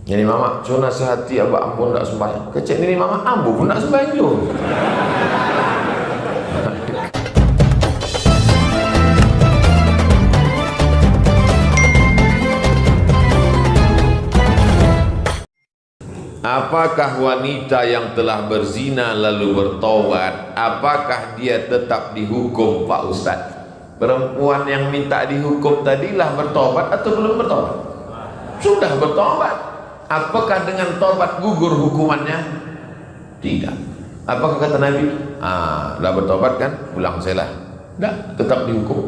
Jadi mama so nasihati abah ampun tak sembahyang. Kecil ini mama ambu pun tak sembahyang jo. Apakah wanita yang telah berzina lalu bertaubat, apakah dia tetap dihukum Pak Ustaz? Perempuan yang minta dihukum tadilah bertobat atau belum bertobat? Sudah bertobat. Apakah dengan tobat gugur hukumannya? Tidak. Apakah kata Nabi? Dah bertobat kan? Pulang selah. Dah, tetap dihukum.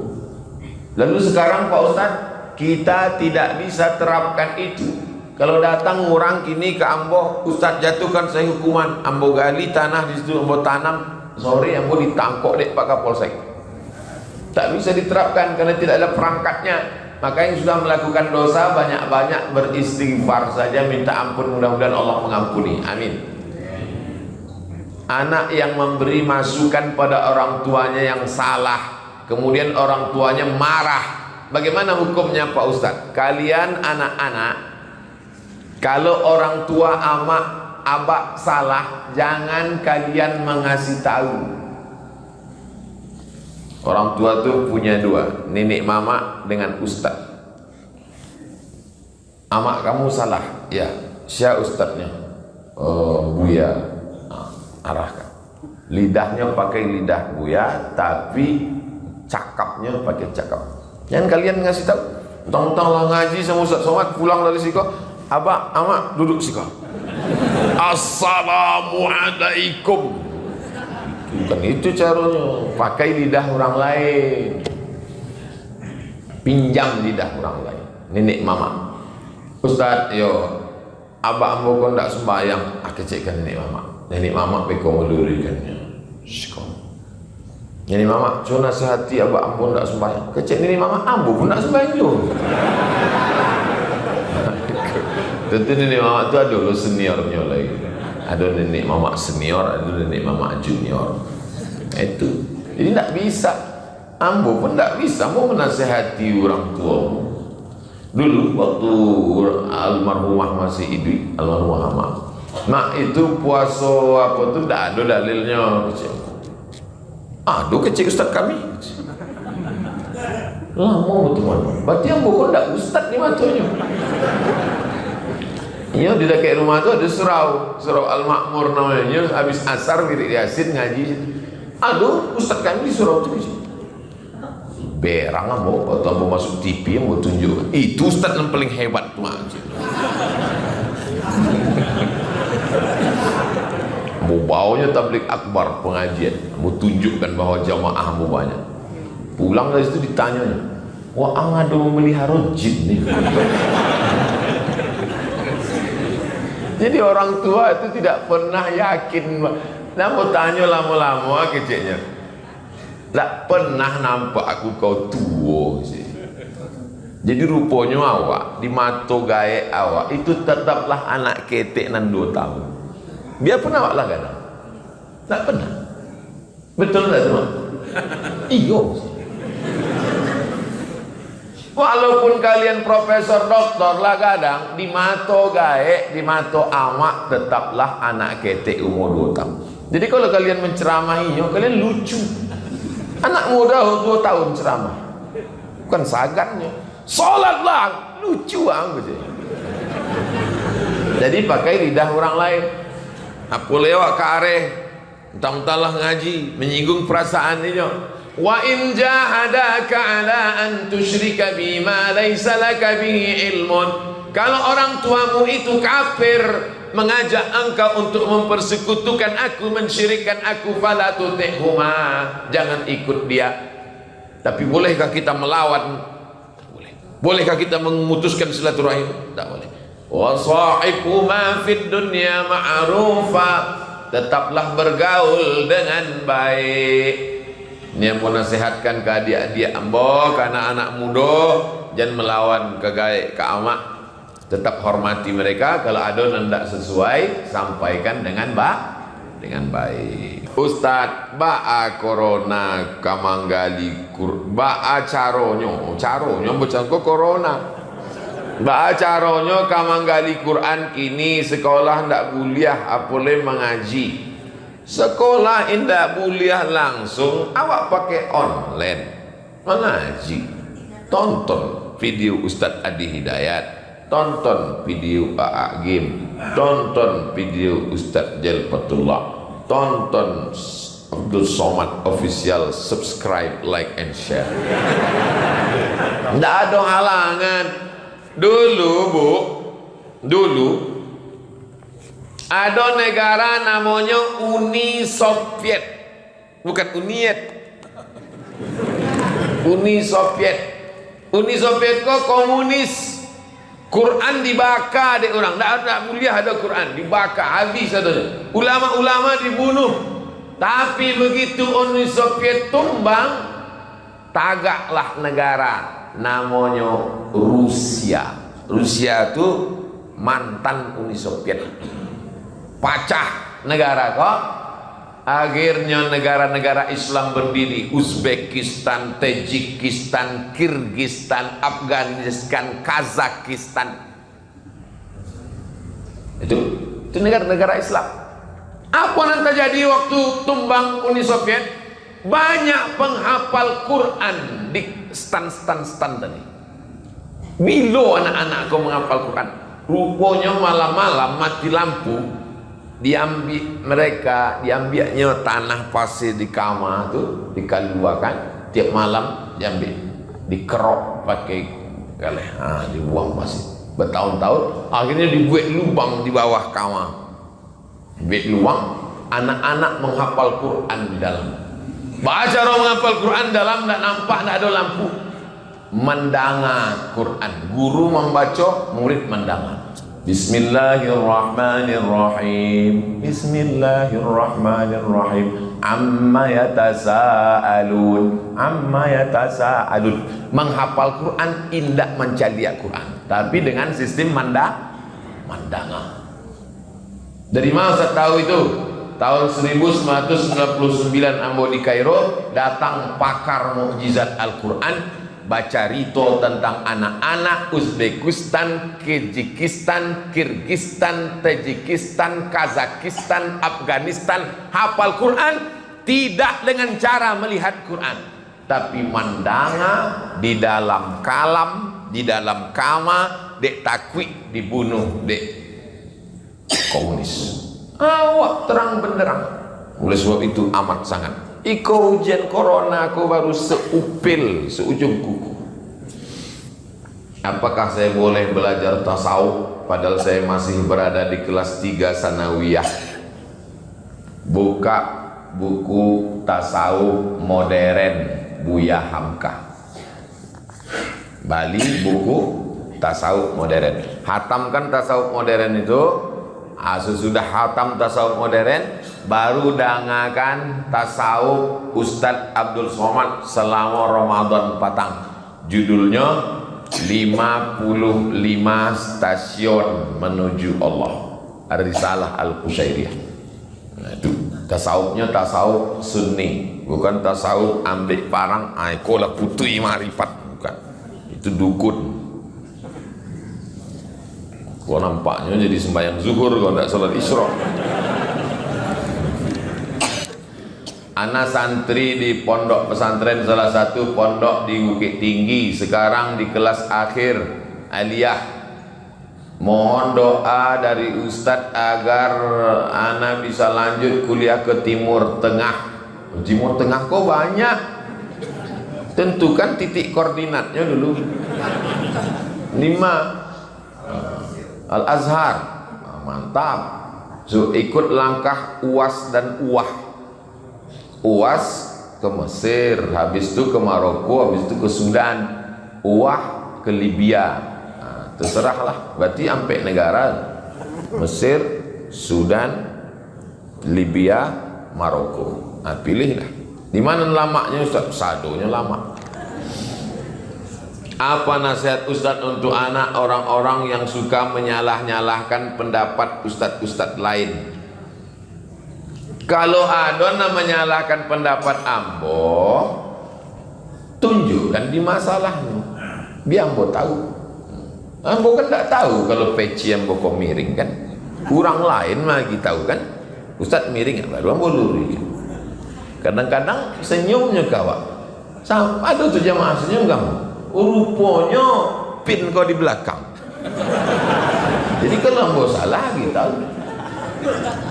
Lalu sekarang Pak Ustaz, kita tidak bisa terapkan itu. Kalau datang orang kini ke Ambo, Ustaz jatuhkan saya hukuman, Ambo gali tanah di situ, Ambo tanam, sore Ambo ditangkok dek Pak Kapolsek. Tak bisa diterapkan karena tidak ada perangkatnya. Maka yang sudah melakukan dosa banyak-banyak beristighfar saja, minta ampun, mudah-mudahan Allah mengampuni. Amin. Anak yang memberi masukan pada orang tuanya yang salah, kemudian orang tuanya marah, bagaimana hukumnya Pak Ustaz? Kalian anak-anak, kalau orang tua abak salah, jangan kalian mengasih tahu. Orang tua tuh punya dua, nenek mama dengan ustaz. Amak kamu salah, ya. Siapa ustaznya? Buya. Arahkan. Lidahnya pakai lidah Buya, tapi cakapnya pakai cakap. Jangan kalian ngasih tahu. Tentang lah ngaji sama Ustaz Somad, pulang dari siko, abak, amak duduk siko. Assalamualaikum. Bukan itu caranya. Pakai lidah orang lain. Pinjam lidah orang lain. Nenek mama. Ustaz, yo, abak ambo kon tak sembahyang. Kecekkan nenek mama. Nenek mama peko melurikannya. Nenek mama, so nasihati abak ambo tak sembahyang. Kecek nenek mama ambo pun tak sembahyang jo. Tentu nenek mama tu ada lo seniornya lagi. Ada nenek mama senior, ada nenek mama junior. Itu. Jadi tak bisa. Ambo pun tak bisa mau menasihati orang tua. Dulu waktu almarhumah masih hidup, almarhumah mak itu puasa apa tu tak ada dalilnya. Aduh kecil ustaz kami. Lama teman. Berarti ambo pun tak ustaz ni matanya. Iya di dekat rumah tu ada surau Al-Makmur namanya. Habis asar wirid Yasin ngaji. Aduh, ustaz kami di surau tu. Berang ambo, atau ambo masuk TV ambo tunjuk. Itu ustaz yang paling hebat tu mak. Ambo bawanya tabligh akbar pengajian. Ambo tunjukkan bahawa jamaah ambo banyak. Pulang dari situ ditanya, "Wah, ada memelihara jin ni." Jadi orang tua itu tidak pernah yakin. Namun tanya lama-lama kecilnya, tak pernah nampak aku kau tua sih. Jadi rupanya awak di mata gaya awak itu tetaplah anak ketek nan 2 tahun. Biarpun awak lah kan, tak pernah. Betul tak semua? Iyo. Walaupun kalian profesor doktor lah kadang di mata gaek, di mata amak tetaplah anak ketek umur 2 tahun. Jadi kalau kalian menceramahinya, kalian lucu. Anak muda 2 tahun ceramah, bukan sagatnya. Solatlah lucu gitu. Jadi pakai lidah orang lain. Apa lewat ke areh, entah-entahlah ngaji, menyinggung perasaan dia. Wa in jahadaka ala an tusyrika bima laysa laka bihi ilmun. Kalau orang tuamu itu kafir, mengajak engkau untuk mempersekutukan aku, mensyirikkan aku, fala tuti'huma, jangan ikut dia. Tapi bolehkah kita melawan? Boleh. Bolehkah kita memutuskan silaturahim? Tak boleh. Wa sahibhuma fid dunya ma'rufa, tetaplah bergaul dengan baik. Ini yang mau nasihatkan ke adik-adik ambo, ke anak-anak muda, jangan melawan ke gaek, ke amak. Tetap hormati mereka. Kalau ada yang tidak sesuai, sampaikan dengan baik. Ustaz, ba'a corona kamanggali ba'a caronyo bocah corona. Caranya kamanggali Quran kini sekolah ndak kuliah apole mengaji. Sekolah indak kuliah langsung, awak pakai online mengaji. Tonton video Ustadz Adi Hidayat, tonton video AA Game, tonton video Ustadz Jalpatullah, tonton Abdul Somad Official, subscribe, like and share. Ndak ada halangan. Dulu Bu, dulu ada negara namanya Uni Soviet, bukan Uniet. Uni Soviet. Uni Soviet kok komunis. Quran dibakar dek orang. Tak boleh ada Quran, dibakar habis ada. Ulama-ulama dibunuh. Tapi begitu Uni Soviet tumbang, tagaklah negara namanya Rusia. Rusia itu mantan Uni Soviet. Pecah negara kok. Akhirnya negara-negara Islam berdiri. Uzbekistan, Tajikistan, Kirgistan, Afghanistan, Kazakhstan. Itu negara-negara Islam. Apa yang terjadi waktu tumbang Uni Soviet? Banyak penghafal Quran di stan tadi. Bilo anak-anak kau menghafal Quran. Rupanya malam-malam mati lampu, diambilnya tanah pasir di kamar tu, dikeluarkan tiap malam diambil, dikerok pakai kaleh, dibuang pasir. Bertahun-tahun, akhirnya dibuat lubang di bawah kamar. Buat lubang, anak-anak menghafal Quran di dalam. Baca orang menghafal Quran dalam, tak nampak, tak ada lampu. Mendanga Quran, guru membaca, murid mendanga. Bismillahirrahmanirrahim. Bismillahirrahmanirrahim. Amma yatasaalun. Amma yatasaalun. Menghafal Quran indak mencari Quran, tapi dengan sistem mandanga. Dari mana saya tahu itu? Tahun 1999 ambo di Kairo, datang pakar mukjizat Al-Quran, baca rito tentang anak-anak Uzbekistan, Kyrgyzstan, Kirgistan, Tajikistan, Kazakhstan, Afghanistan, hafal Quran tidak dengan cara melihat Quran, tapi mandanga di dalam kalam, di dalam kama, dek takwi dibunuh dek komunis. Awak terang benderang. Oleh sebab itu amat sangat. Iko ujian corona aku baru seupil, seujung kuku. Apakah saya boleh belajar tasawuf padahal saya masih berada di kelas 3 sanawiyah? Buka buku tasawuf modern Buya Hamka. Bali buku tasawuf modern. Hatamkan tasawuf modern itu. Sesudah hatam tasawuf modern, baru dangakan tasawuf Ustadz Abdul Somad selama Ramadan patang. Judulnya 55 stasiun menuju Allah, Risalah Al-Qusairiyah. Nah, itu tasawufnya tasawuf sunni, bukan tasawuf ambil parang aikola putui marifat, bukan. Itu dukun. Kau nampaknya jadi sembahyang zuhur kalau tidak salat isra. Ana santri di pondok pesantren, salah satu pondok di Bukit Tinggi, sekarang di kelas akhir aliyah. Mohon doa dari Ustadz agar ana bisa lanjut kuliah ke Timur Tengah. Timur Tengah kok banyak. Tentukan titik koordinatnya dulu. 5 Al-Azhar, mantap. So, ikut langkah UAS dan UWAH. UAS ke Mesir, habis itu ke Maroko, habis itu ke Sudan. UWAH ke Libya. Terserahlah, berarti sampai negara Mesir, Sudan, Libya, Maroko. Pilihlah. Di mana lamaknya Ustaz? Sadonya lama. Apa nasihat Ustadz untuk anak orang-orang yang suka menyalah-nyalahkan pendapat ustadz-ustadz lain? Kalau ada yang menyalahkan pendapat ambo, tunjukkan di masalahnya, biar ambo tahu. Ambo kan tak tahu kalau peci ambo kok miring kan. Kurang lain lagi tahu kan. Ustaz miring baru ambo lurus. Kadang-kadang senyumnya kawan. Ada tuh jamaah senyum kamu. Rupanya pin kau di belakang. Jadi kalau ambo salah kita tahu.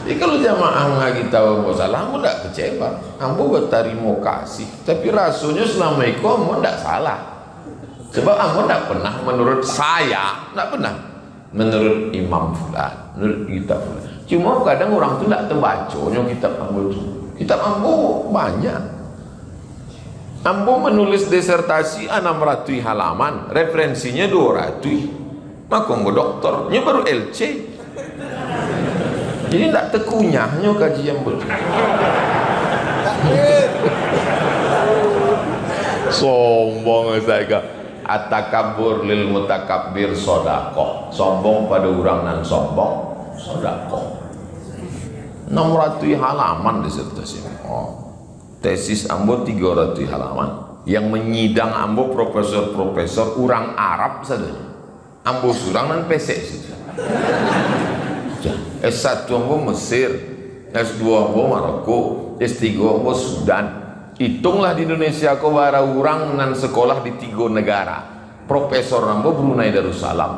Jadi kalau jamaah lagi tahu ambo salah, ambo tak kecewa. Ambo berterima kasih. Tapi rasanya selama itu ambo tak salah. Sebab ambo tak pernah menurut saya, tak pernah menurut imam fulan, menurut kita fulan. Cuma kadang orang tu tak terbacanya kitab ambo tu. Kitab ambo banyak. Ambo menulis disertasi 600 halaman, referensinya 200. Maka ambo doktornya baru LC. Jadi tak terkunyahnya kajian ambo. Sombong saya. Atakabur lil mutakabbir sodako. Sombong pada orang nan sombong sodako. 600 halaman disertasi. Tesis ambo 300 halaman. Yang menyidang ambo profesor-profesor orang Arab saja. Ambo surang dan pesek saja. S1 ambo Mesir, S2 ambo Maroko, S3 ambo Sudan. Hitunglah di Indonesia kau bara orang nan sekolah di 3 negara. Profesor ambo Brunei Darussalam.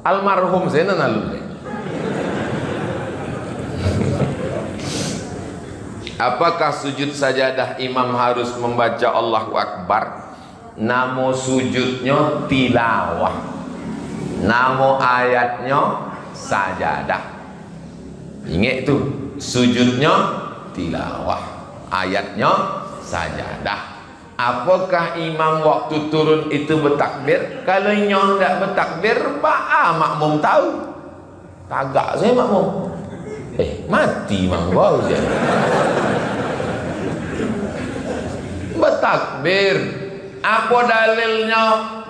Almarhum saya nan alumni. Apakah sujud sajadah imam harus membaca Allahu Akbar? Namo sujudnya tilawah, namo ayatnya sajadah. Ingat itu, sujudnya tilawah, ayatnya sajadah. Apakah imam waktu turun itu bertakbir? Kalau nyong tak bertakbir, makmum tahu. Tagak saya makmum. Mati mang bau je. Bertakbir. Apa dalilnya?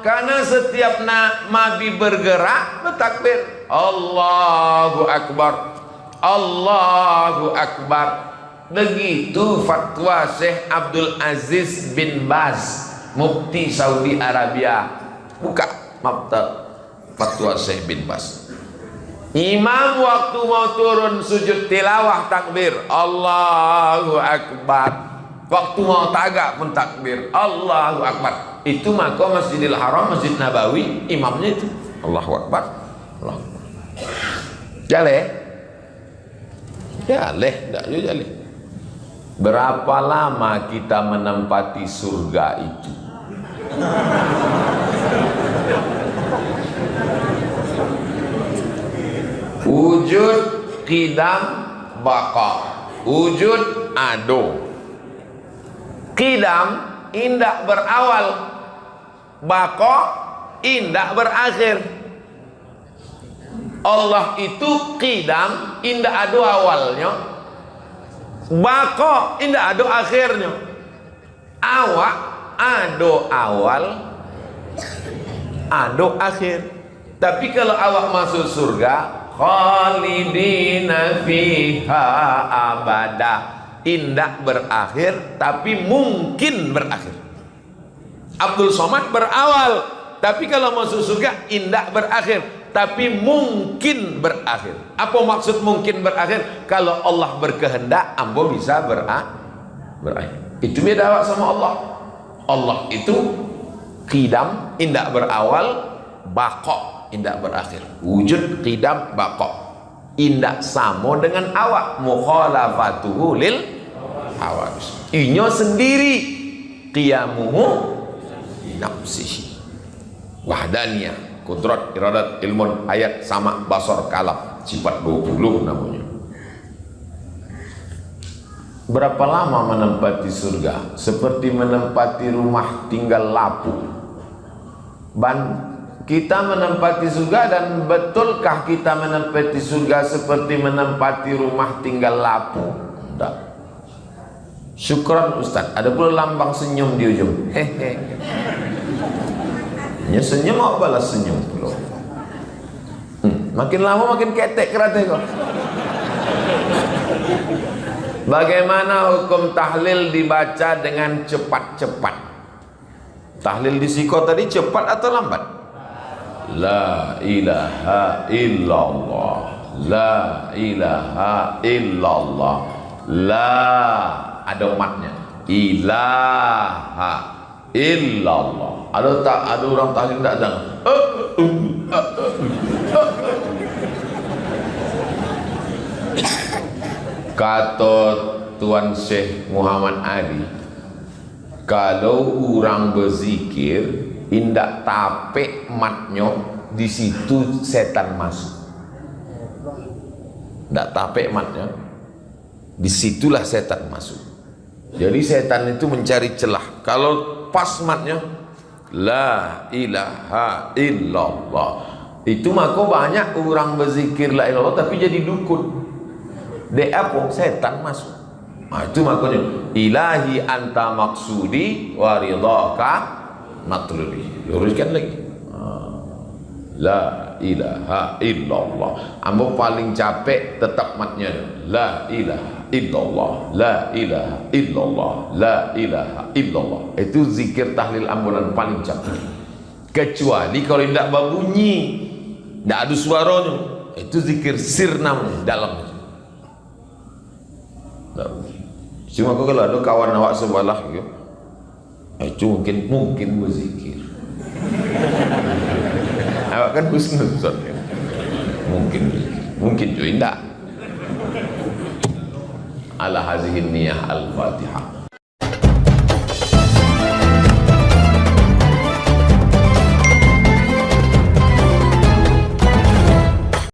Karena setiap nabi bergerak bertakbir. Allahu Akbar. Allahu Akbar. Begitu fatwa Syekh Abdul Aziz bin Baz, Mufti Saudi Arabia. Buka fatwa Syekh bin Baz. Imam waktu mau turun sujud tilawah takbir Allahu Akbar. Waktu mau tagak pun takbir Allahu Akbar. Itu maka Masjidil Haram, Masjid Nabawi, imamnya itu Allahu Akbar, Allahu Akbar. Jaleh? Jaleh, tak jaleh. Berapa lama kita menempati surga itu? Wujud, qidam, baqa. Wujud, ado. Qidam, indak berawal. Baqa, indak berakhir. Allah itu qidam, indak ado awalnya. Baqa, indak ado akhirnya. Awak, ado awal, ado akhir. Tapi kalau awak masuk surga, khalidina fiha abada, indak berakhir tapi mungkin berakhir. Abdul Somad berawal, tapi kalau masuk surga indak berakhir tapi mungkin berakhir. Apa maksud mungkin berakhir? Kalau Allah berkehendak ambo bisa berakhir. Itu beda awak sama Allah. Allah itu qidam, indak berawal, baqa, indak berakhir. Wujud, qidam, baqa, indak sama dengan awak. Mukhalafatuhu lil hawadis. Inyo sendiri, qiyamuhu nafsihi. Wahdaniyah, kudrat, iradat, ilmun, ayat, sama, basar, kalam. Sifat 20 namanya. Berapa lama menempati surga? Seperti menempati rumah tinggal lapu. Kita menempati surga, dan betulkah kita menempati surga seperti menempati rumah tinggal lapu? Tidak. Syukran Ustaz. Ada pula lambang senyum di ujung. Hehe. Ya senyum, mau balas senyum pula. Makin lama makin ketek kerate kok. Bagaimana hukum tahlil dibaca dengan cepat-cepat? Tahlil di siko tadi cepat atau lambat? La ilaha illallah. La ilaha illallah. La ada matnya. Ilaha illallah. Ada tak? Ada orang tahlim tak ada? Kata Tuan Syekh Muhammad Ali, kalau orang berzikir indak tapek matnya, di situ setan masuk. Indak tapek matnya, disitulah setan masuk. Jadi setan itu mencari celah. Kalau pas matnya, la ilaha illallah, itu maka banyak orang berzikir la ilallah tapi jadi dukun. Dek apa? Setan masuk. Nah, itu makanya ilahi anta maksudi wa ridhaka matlubi. Luruskan lagi. La ilaha illallah. Ambo paling capek tetap matnya. La ilaha illallah. La ilaha illallah. La ilaha illallah. Itu zikir tahlil ambulan paling capek. Kecuali kalau tidak berbunyi, tidak ada suaranya, itu zikir sir namanya dalam. Cuma kalau ada kawan awak sebelah gitu, itu mungkin berzikir. Awak kan husnuzon ya. Mungkin juga tidak. Ala hazihin niyah al-Fatihah.